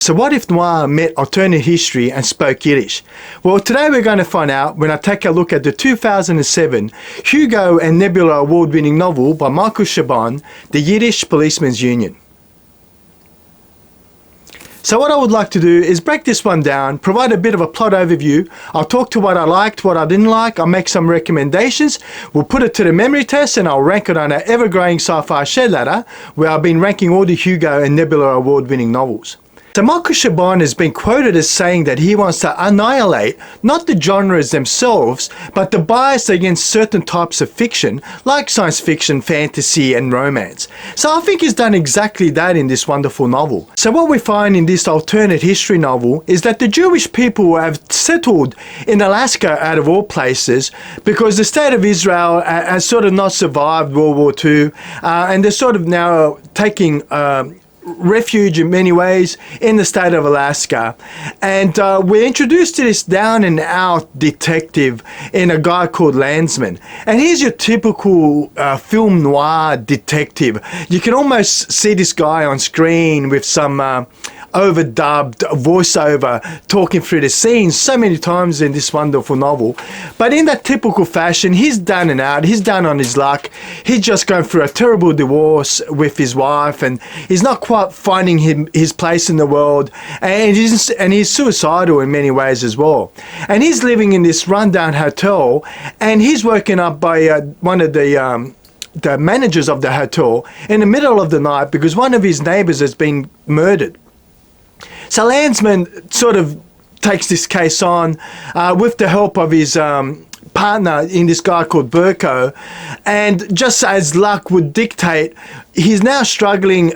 So what if noir met alternate history and spoke Yiddish? Well, today we're going to find out when I take a look at the 2007 Hugo and Nebula award-winning novel by Michael Chabon, The Yiddish Policeman's Union. So what I would like to do is break this one down, provide a bit of a plot overview. I'll talk to what I liked, what I didn't like. I'll make some recommendations. We'll put it to the memory test and I'll rank it on our ever-growing sci-fi share ladder where I've been ranking all the Hugo and Nebula award-winning novels. So Michael Chabon has been quoted as saying that he wants to annihilate not the genres themselves, but the bias against certain types of fiction, like science fiction, fantasy, and romance. So I think he's done exactly that in this wonderful novel. So what we find in this alternate history novel is that the Jewish people have settled in Alaska out of all places because the state of Israel has sort of not survived World War II, and they're sort of now taking refuge in many ways in the state of Alaska. And we're introduced to this down and out detective in a guy called Landsman. And he's your typical film noir detective. You can almost see this guy on screen with some overdubbed voiceover talking through the scenes so many times in this wonderful novel. But in that typical fashion, he's down and out, he's down on his luck, he's just going through a terrible divorce with his wife and he's not quite finding his place in the world, and he's suicidal in many ways as well. And he's living in this rundown hotel and he's woken up by one of the managers of the hotel in the middle of the night because one of his neighbors has been murdered. So Landsman sort of takes this case on with the help of his partner in this guy called Burko, and just as luck would dictate, he's now struggling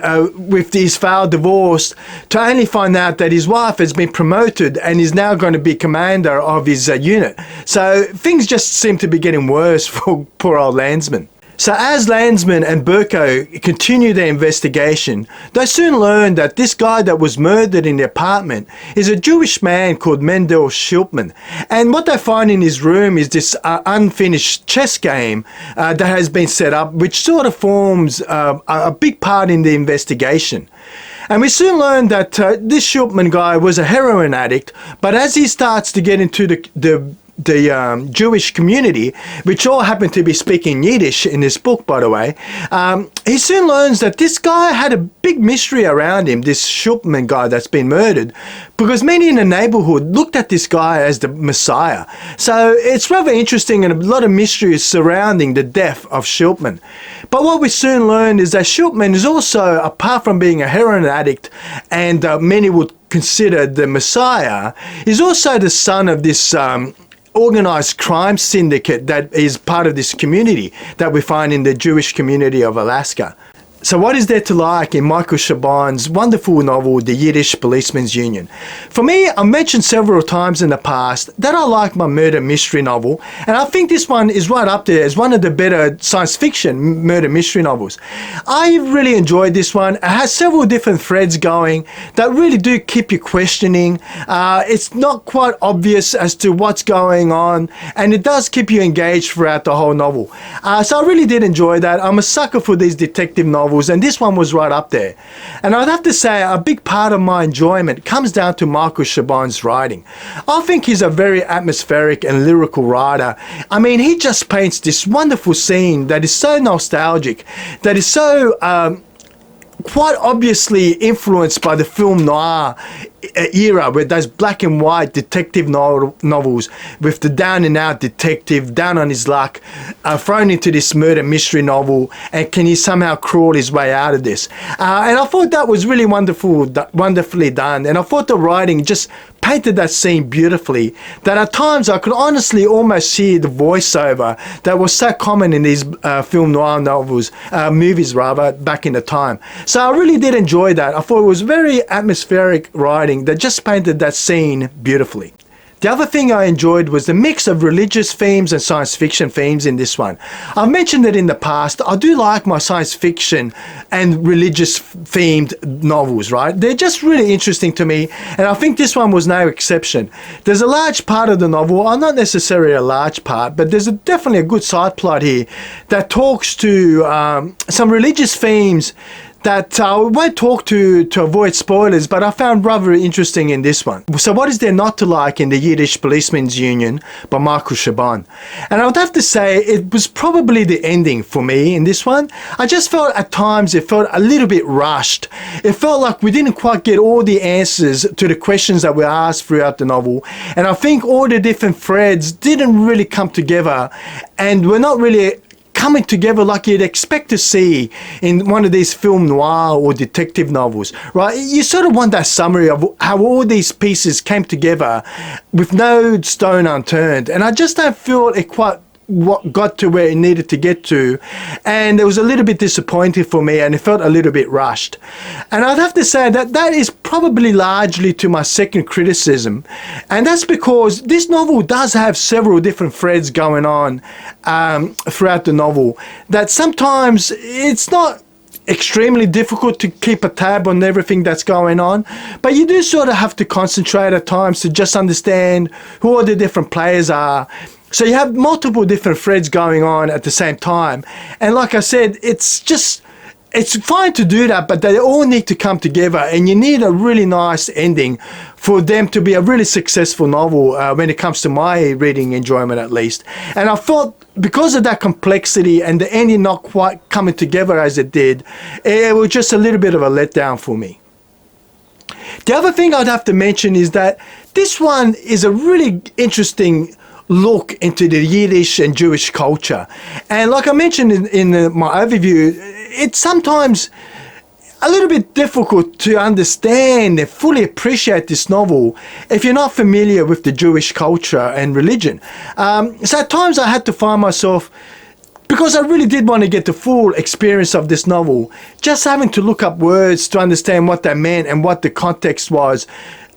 with his failed divorce to only find out that his wife has been promoted and is now going to be commander of his unit. So things just seem to be getting worse for poor old Landsman. So as Landsman and Burko continue their investigation, they soon learn that this guy that was murdered in the apartment is a Jewish man called Mendel Schultman. And what they find in his room is this unfinished chess game that has been set up, which sort of forms a big part in the investigation. And we soon learn that this Schultman guy was a heroin addict, but as he starts to get into the Jewish community, which all happen to be speaking Yiddish in this book, by the way, he soon learns that this guy had a big mystery around him, this Schultman guy that's been murdered, because many in the neighborhood looked at this guy as the Messiah. So it's rather interesting and a lot of mysteries surrounding the death of Schultman. But what we soon learn is that Schultman is also, apart from being a heroin addict and many would consider the Messiah, is also the son of this organized crime syndicate that is part of this community that we find in the Jewish community of Alaska. So what is there to like in Michael Chabon's wonderful novel, The Yiddish Policeman's Union? For me, I've mentioned several times in the past that I like my murder mystery novel, and I think this one is right up there as one of the better science fiction murder mystery novels. I really enjoyed this one. It has several different threads going that really do keep you questioning. It's not quite obvious as to what's going on, and it does keep you engaged throughout the whole novel. So I really did enjoy that. I'm a sucker for these detective novels, and this one was right up there. And I'd have to say a big part of my enjoyment comes down to Michael Chabon's writing. I think he's a very atmospheric and lyrical writer. I mean, he just paints this wonderful scene that is so nostalgic, that is so quite obviously influenced by the film noir era, with those black and white detective novels with the down and out detective down on his luck thrown into this murder mystery novel, and can he somehow crawl his way out of this? And I thought that was really wonderfully done, and I thought the writing just painted that scene beautifully, that at times I could honestly almost hear the voiceover that was so common in these film noir novels, movies rather, back in the time. So I really did enjoy that. I thought it was very atmospheric writing that just painted that scene beautifully. The other thing I enjoyed was the mix of religious themes and science fiction themes in this one. I've mentioned it in the past. I do like my science fiction and religious themed novels, right? They're just really interesting to me, and I think this one was no exception. There's a large part of the novel, or not necessarily a large part, but there's definitely a good side plot here that talks to some religious themes that I won't talk to avoid spoilers, but I found rather interesting in this one. So what is there not to like in the Yiddish Policemen's Union by Michael Chabon? And I would have to say it was probably the ending for me in this one. I just felt at times it felt a little bit rushed. It felt like we didn't quite get all the answers to the questions that were asked throughout the novel. And I think all the different threads didn't really come together, and we're not really coming together like you'd expect to see in one of these film noir or detective novels, right? You sort of want that summary of how all these pieces came together with no stone unturned, and I just don't feel it quite got to where it needed to get to, and it was a little bit disappointing for me, and it felt a little bit rushed. And I'd have to say that that is probably largely to my second criticism, and that's because this novel does have several different threads going on throughout the novel, that sometimes it's not extremely difficult to keep a tab on everything that's going on, but you do sort of have to concentrate at times to just understand who all the different players are. So you have multiple different threads going on at the same time. And like I said, it's fine to do that, but they all need to come together, and you need a really nice ending for them to be a really successful novel when it comes to my reading enjoyment, at least. And I felt because of that complexity and the ending not quite coming together as it did, it was just a little bit of a letdown for me. The other thing I'd have to mention is that this one is a really interesting look into the Yiddish and Jewish culture. And like I mentioned in my overview, it's sometimes a little bit difficult to understand and fully appreciate this novel if you're not familiar with the Jewish culture and religion. So at times I had to find myself, because I really did want to get the full experience of this novel, just having to look up words to understand what they meant and what the context was.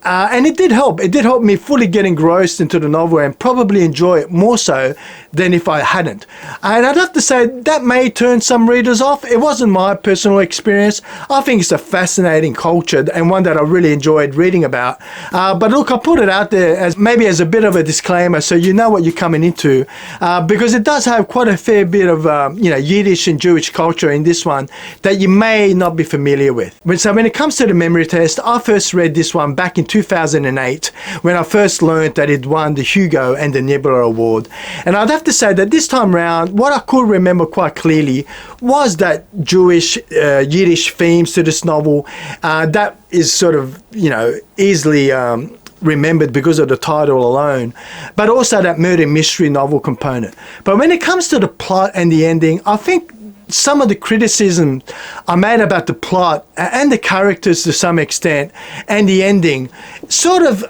And it did help. It did help me fully get engrossed into the novel and probably enjoy it more so than if I hadn't. And I'd have to say that may turn some readers off. It wasn't my personal experience. I think it's a fascinating culture and one that I really enjoyed reading about. But look, I put it out there as maybe as a bit of a disclaimer so you know what you're coming into, because it does have quite a fair bit of Yiddish and Jewish culture in this one that you may not be familiar with. So when it comes to the memory test, I first read this one back in 2008 when I first learned that it won the Hugo and the Nebula Award. And I'd have to say that this time round, what I could remember quite clearly was that Jewish, Yiddish themes to this novel. That is sort of, easily remembered because of the title alone, but also that murder mystery novel component. But when it comes to the plot and the ending, I think some of the criticism I made about the plot and the characters to some extent and the ending sort of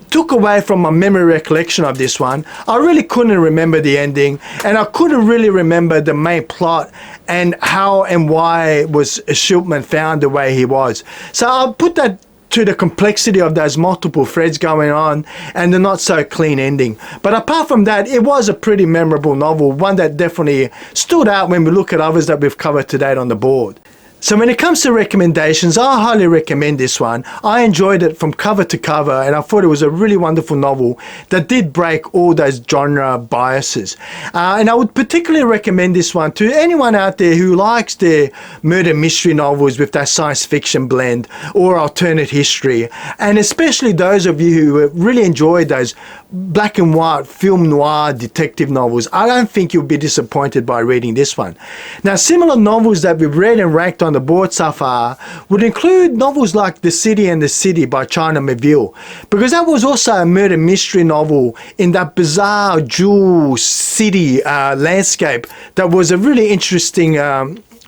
took away from my memory recollection of this one. I really couldn't remember the ending, and I couldn't really remember the main plot and how and why was Schulman found the way he was. So I'll put that to the complexity of those multiple threads going on and the not so clean ending. But apart from that, it was a pretty memorable novel, one that definitely stood out when we look at others that we've covered to date on the board. So when it comes to recommendations, I highly recommend this one. I enjoyed it from cover to cover, and I thought it was a really wonderful novel that did break all those genre biases. And I would particularly recommend this one to anyone out there who likes their murder mystery novels with that science fiction blend or alternate history, and especially those of you who really enjoyed those black and white film noir detective novels. I don't think you'll be disappointed by reading this one. Now, similar novels that we've read and ranked on the board so far would include novels like The City and the City by China Miéville, because that was also a murder mystery novel in that bizarre jewel city landscape that was a really interesting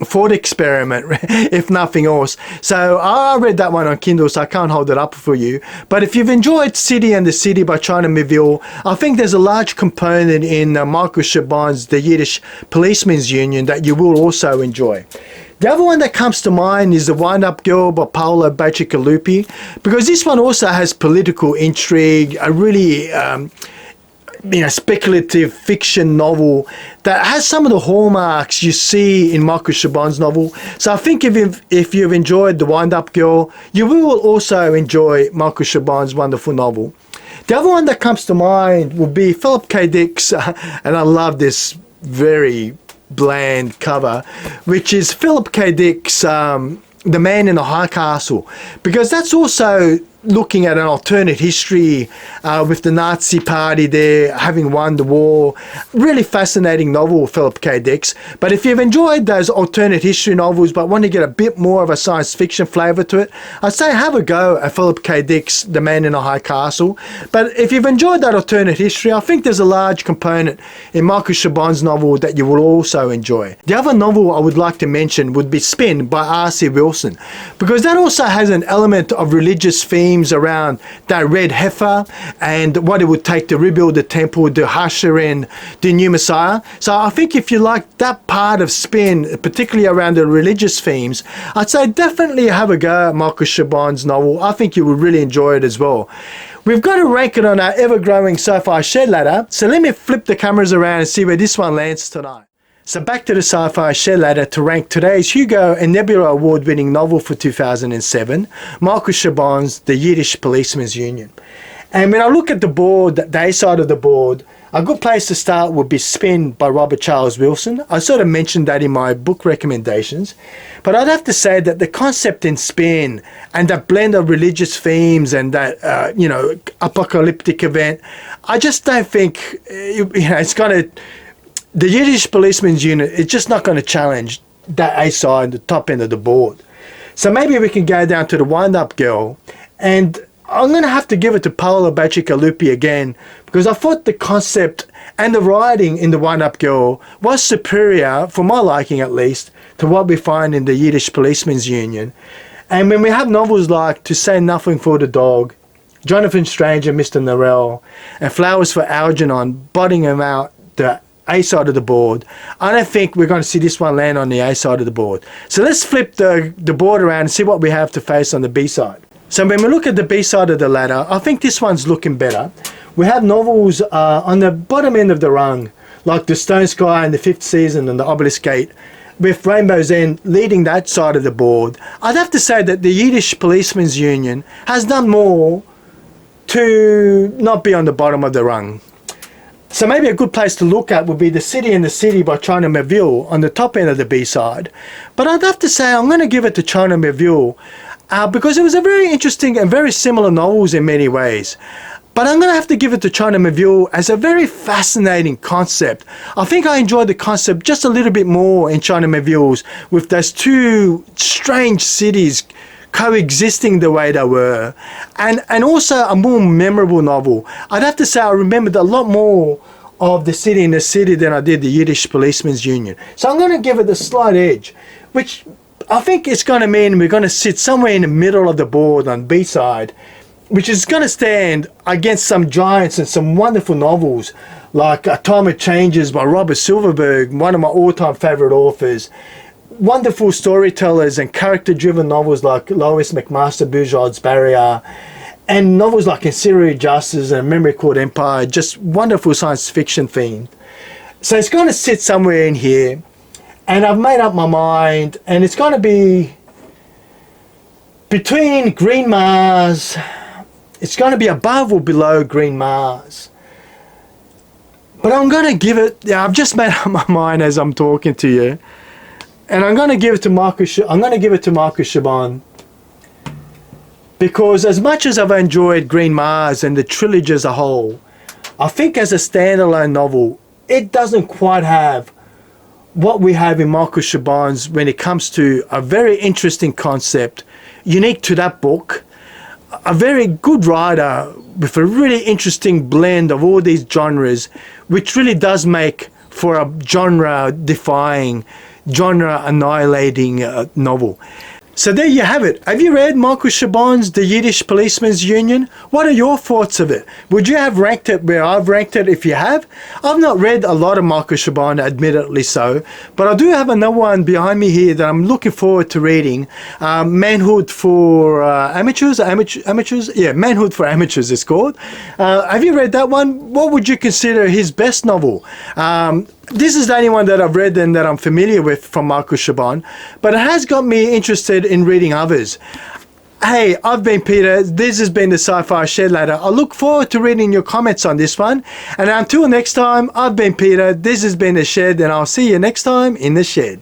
thought experiment, if nothing else. So I read that one on Kindle, so I can't hold it up for you. But if you've enjoyed City and the City by China Miéville, I think there's a large component in Michael Chabon's The Yiddish Policemen's Union that you will also enjoy. The other one that comes to mind is The Wind-Up Girl by Paolo Bacigalupi, because this one also has political intrigue, a really speculative fiction novel that has some of the hallmarks you see in Michael Chabon's novel. So I think if you've enjoyed The Wind-Up Girl, you will also enjoy Michael Chabon's wonderful novel. The other one that comes to mind would be Philip K. Dick's, and I love this very bland cover, which is Philip K. Dick's The Man in the High Castle, because that's also looking at an alternate history with the Nazi party there having won the war. Really fascinating novel, Philip K. Dick's. But if you've enjoyed those alternate history novels but want to get a bit more of a science fiction flavour to it, I'd say have a go at Philip K. Dick's The Man in the High Castle. But if you've enjoyed that alternate history, I think there's a large component in Michael Chabon's novel that you will also enjoy. The other novel I would like to mention would be Spin by R.C. Wilson, because that also has an element of religious themes around that red heifer and what it would take to rebuild the temple, to usher in the new Messiah. So I think if you like that part of Spin, particularly around the religious themes, I'd say definitely have a go at Michael Chabon's novel. I think you would really enjoy it as well. We've got to rank it on our ever-growing sci-fi shed ladder, so let me flip the cameras around and see where this one lands tonight. So back to the sci-fi shed ladder to rank today's Hugo and Nebula award-winning novel for 2007, Michael Chabon's The Yiddish Policeman's Union. And when I look at the board, the A side of the board, a good place to start would be Spin by Robert Charles Wilson. I sort of mentioned that in my book recommendations, but I'd have to say that the concept in Spin and that blend of religious themes and that apocalyptic event, I just don't think it's going to. The Yiddish Policeman's Unit, it's just not going to challenge that A side, the top end of the board. So maybe we can go down to the Wind-Up Girl, and I'm going to have to give it to Paolo Bacigalupi again, because I thought the concept and the writing in the Wind-Up Girl was superior, for my liking at least, to what we find in the Yiddish Policeman's Union. And when we have novels like To Say Nothing for the Dog, Jonathan Strange and Mr. Norrell, and Flowers for Algernon botting them out the A side of the board, I don't think we're going to see this one land on the A side of the board. So let's flip the board around and see what we have to face on the B side. So when we look at the B side of the ladder, I think this one's looking better. We have novels on the bottom end of the rung, like The Stone Sky and The Fifth Season and The Obelisk Gate, with Rainbow's End leading that side of the board. I'd have to say that the Yiddish Policeman's Union has done more to not be on the bottom of the rung. So maybe a good place to look at would be The City and the City by China Miéville on the top end of the B-side. But I'd have to say I'm going to give it to China Miéville because it was a very interesting and very similar novels in many ways. But I'm going to have to give it to China Miéville as a very fascinating concept. I think I enjoyed the concept just a little bit more in China Miéville's, with those two strange cities coexisting the way they were, and also a more memorable novel. I'd have to say I remembered a lot more of The City and the City than I did the Yiddish Policeman's Union. So I'm going to give it a slight edge, which I think it's going to mean we're going to sit somewhere in the middle of the board on B side, which is going to stand against some giants and some wonderful novels like A Time of Changes by Robert Silverberg, one of my all-time favorite authors. Wonderful storytellers and character-driven novels like Lois McMaster Bugeaud's Barrier, and novels like Insidious Justice and Memory Called Empire, just wonderful science fiction theme. So it's going to sit somewhere in here, and I've made up my mind, and it's going to be between Green Mars. It's going to be above or below Green Mars. But I'm going to give it, I've just made up my mind as I'm talking to you. And I'm going to give it to Michael Chabon, because as much as I've enjoyed Green Mars and the trilogy as a whole, I think as a standalone novel, it doesn't quite have what we have in Michael Chabon's when it comes to a very interesting concept, unique to that book, a very good writer with a really interesting blend of all these genres, which really does make for a genre-defying, genre-annihilating novel. So there you have it. Have you read Michael Chabon's The Yiddish Policeman's Union? What are your thoughts of it? Would you have ranked it where I've ranked it if you have? I've not read a lot of Michael Chabon, admittedly so, but I do have another one behind me here that I'm looking forward to reading. Manhood for Amateurs? Yeah, Manhood for Amateurs it's called. Have you read that one? What would you consider his best novel? This is the only one that I've read and that I'm familiar with from Michael Chabon, but it has got me interested in reading others. Hey, I've been Peter. This has been the Sci-Fi Shed Ladder. I look forward to reading your comments on this one. And until next time, I've been Peter. This has been The Shed, and I'll see you next time in the shed.